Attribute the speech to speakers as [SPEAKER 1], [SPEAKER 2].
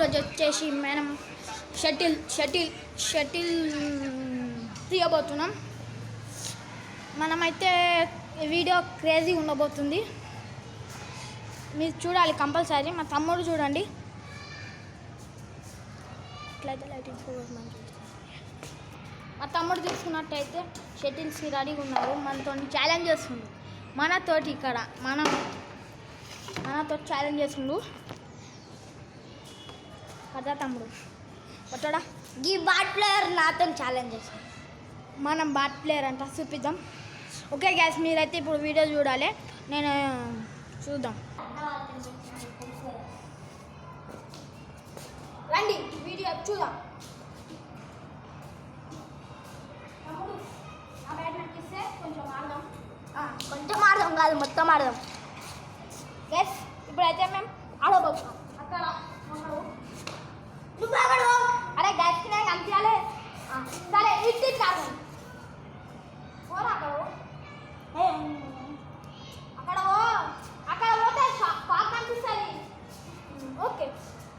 [SPEAKER 1] ఈరోజు వచ్చేసి మనం షటిల్ తీయబోతున్నాం. మనమైతే వీడియో క్రేజీ ఉండబోతుంది, మీరు చూడాలి కంపల్సరీ. మా తమ్ముడు చూడండి, ఇట్లయితే లైటింగ్ మా తమ్ముడు తీసుకున్నట్టయితే షటిల్స్ రెడీగా ఉన్నారు. మనతో ఛాలెంజ్ చేస్తుండు, మనతోటి ఇక్కడ మనతో ఛాలెంజ్ చేస్తుండు కదా తమ్ముడు. కొట్టడా ఈ బాట్ ప్లేయర్ నాతో ఛాలెంజ్ చేస్తాం, మనం బాట్ ప్లేయర్ అంట చూపిద్దాం. ఓకే గ్యాస్, మీరైతే ఇప్పుడు వీడియో చూడాలి, నేను చూద్దాం రండి, వీడియో చూద్దాం. తమ్ముడు ఆ బ్యాట్ నాకు ఇస్తే కొంచెం ఆడదాం కాదు, మొత్తం ఆడదాం.